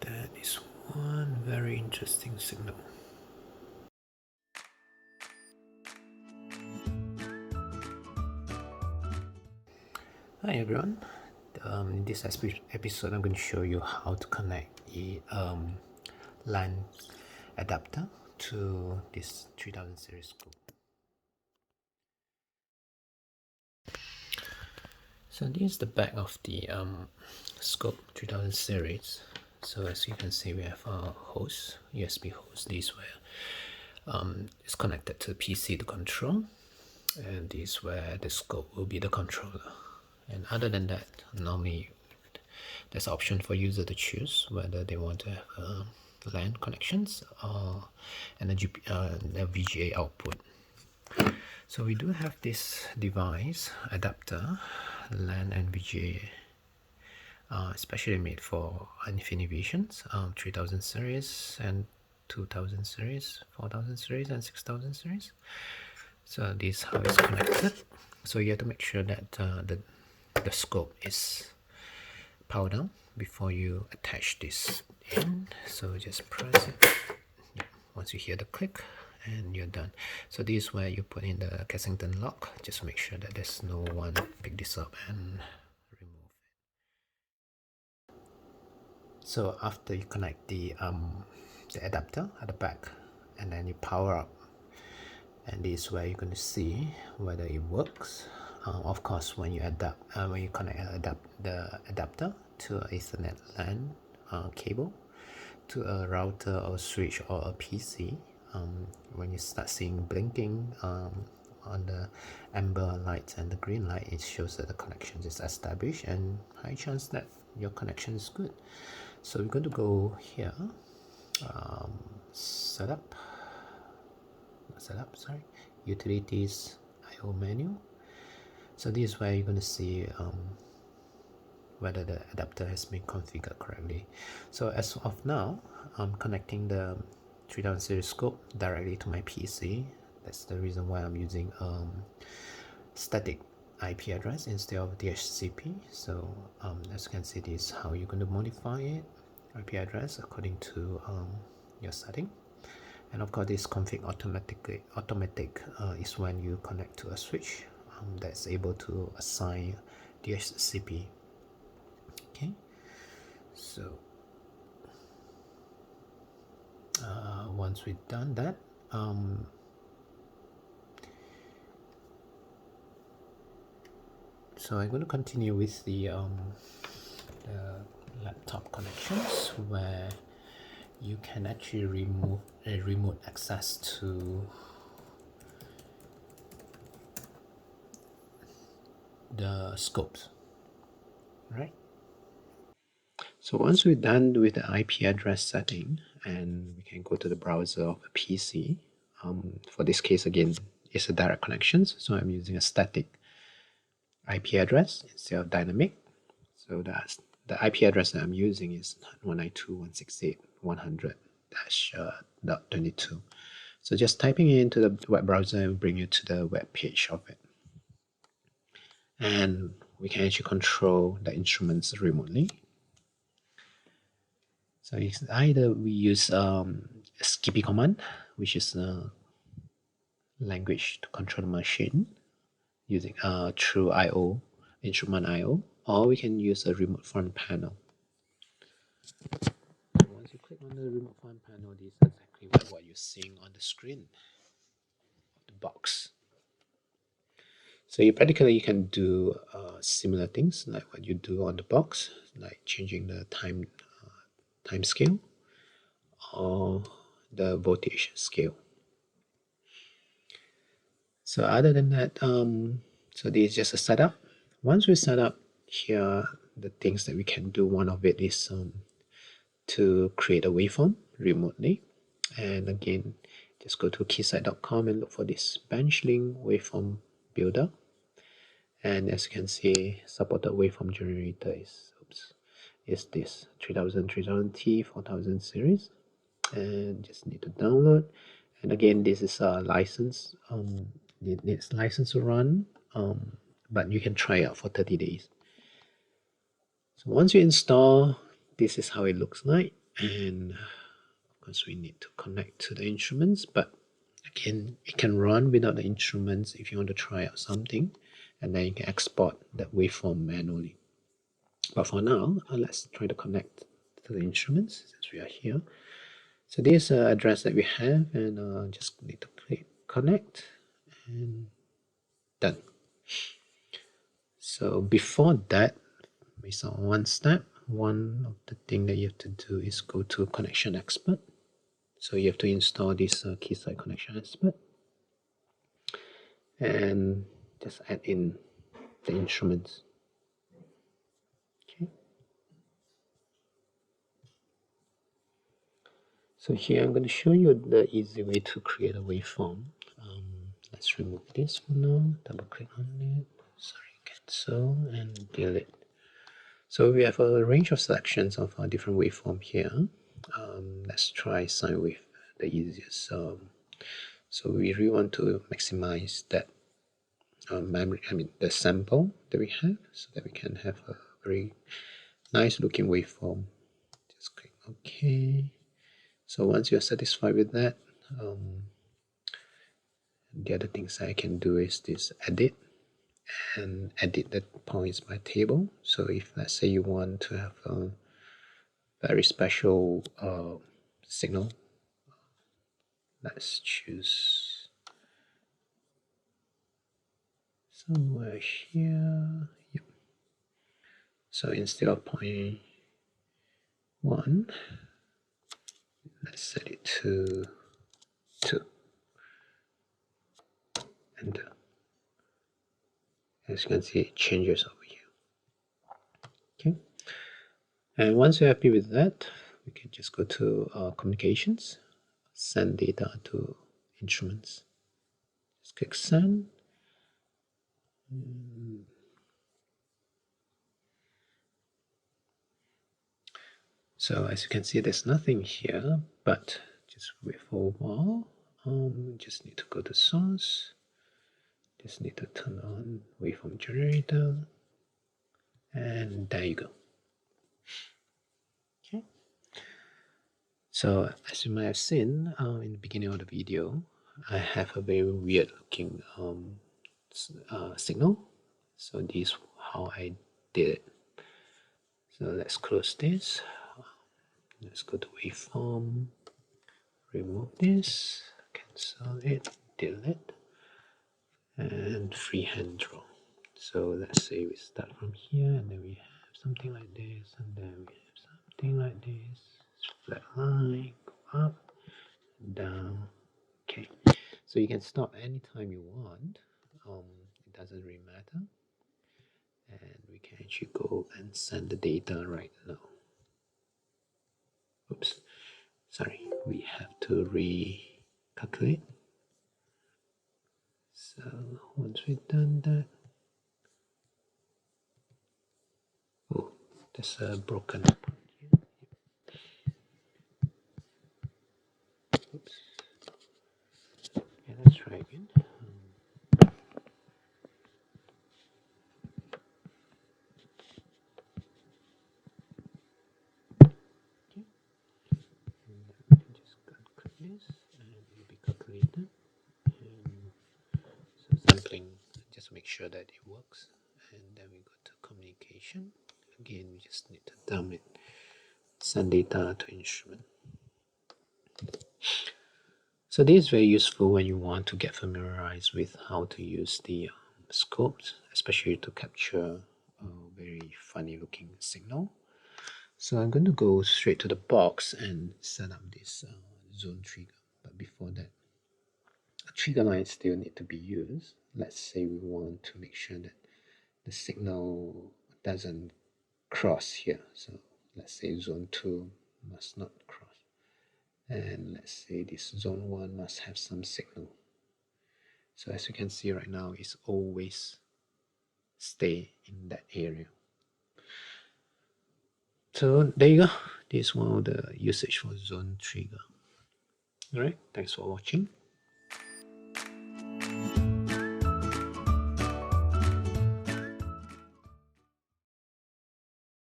That is one very interesting signal. Hi everyone. In this episode, I'm going to show you how to connect the LAN adapter to this 3000 series scope. So this is the back of the scope 3000 series. So as you can see, we have a host, USB host. This where it's connected to the PC to control, and this where the scope will be the controller. And other than that, normally there's an option for user to choose whether they want to have LAN connections or a VGA output. So we do have this device adapter, LAN and VGA, especially made for InfiniiVisions, 3000 series and 2000 series, 4000 series and 6000 series. So this is how it's connected. So you have to make sure that the scope is powered on before you attach this in. So just press it. Yeah. Once you hear the click, and you're done. So this is where you put in the Kensington lock. Just make sure that there's no one pick this up and remove it. So after you connect the adapter at the back, and then you power up, and this is where you're going to see whether it works. Of course, when you connect the adapter to an Ethernet LAN cable to a router or switch or a PC, when you start seeing blinking on the amber light and the green light, it shows that the connection is established and high chance that your connection is good. So we're going to go here, utilities, IO menu. So this is where you're going to see whether the adapter has been configured correctly. So as of now, I'm connecting the 3000 series scope directly to my PC. That's the reason why I'm using static IP address instead of DHCP. So as you can see, this is how you're going to modify it, IP address according to your setting. And of course, this config automatic is when you connect to a switch that's able to assign DHCP. Okay, so once we've done that, so I'm going to continue with the laptop connections, where you can actually remove a remote access to the scopes, right? So once we're done with the IP address setting, and we can go to the browser of a PC. For this case, again, it's a direct connections, so I'm using a static IP address instead of dynamic. So that's the IP address that I'm using is 192.168.100-.22. So just typing it into the web browser will bring you to the web page of it. And we can actually control the instruments remotely. So it's either we use skippy command, which is a language to control the machine using through IO, instrument IO, or we can use a remote front panel. Once you click on the remote front panel, this is exactly what you're seeing on the screen of the box. So you can do similar things like what you do on the box, like changing the time scale or the voltage scale. So other than that, so this is just a setup. Once we set up here, the things that we can do, one of it is to create a waveform remotely. And again, just go to keysight.com and look for this Benchlink waveform builder. And as you can see, supported waveform generator is this 3000, 3000T, 4000 series. And just need to download. And again, this is a license. It needs license to run, but you can try out for 30 days. So once you install, this is how it looks like. And of course we need to connect to the instruments, but again, it can run without the instruments if you want to try out something, and then you can export that waveform manually. But for now, let's try to connect to the instruments since we are here. So this address that we have, and just need to click connect, and done. So before that, based on one step, one of the thing that you have to do is go to connection expert. So you have to install this Keysight connection expert and just add in the instruments. Okay. So here I'm going to show you the easy way to create a waveform. Let's remove this for now. Double click on it. Sorry, cancel and delete. So we have a range of selections of our different waveform here. Let's try sine wave, the easiest. So we really want to maximize that memory, the sample that we have, so that we can have a very nice looking waveform. Just click OK. So once you're satisfied with that, the other things I can do is this edit and edit the points by table. So if let's say you want to have a very special signal, let's choose somewhere here. Yep. So instead of 0.1, let's set it to 2. Enter. As you can see, it changes over here. Okay. And once you're happy with that, we can just go to communications, send data to instruments. Just click send. So as you can see, there's nothing here, but just wait for a while. Just need to go to source. Just need to turn on waveform generator. And there you go. Okay. So as you might have seen in the beginning of the video, I have a very weird looking signal. So this is how I did it. So let's close this. Let's go to waveform, remove this, cancel it, delete, and freehand draw. So let's say we start from here, and then we have something like this, and then we have something like this. Flat line, go up, down. Okay, so you can stop anytime you want. It doesn't really matter. And we can actually go and send the data right now. Oops, sorry, we have to recalculate. So once we've done that, oh, there's a broken part here. Oops. Yeah, let's try again. Okay. And we can just click this, and it will be calculated. And so sampling, just make sure that it works. And then we go to communication. Again, we just need to dump it, send data to instrument. So this is very useful when you want to get familiarized with how to use the scopes, especially to capture a very funny looking signal. So I'm going to go straight to the box and set up this zone trigger. But before that, a trigger line still need to be used. Let's say we want to make sure that the signal doesn't cross here. So let's say zone 2 must not cross. And let's say this zone 1 must have some signal. So as you can see right now, it's always stay in that area. So there you go. This is one of the usage for zone trigger. Alright, thanks for watching.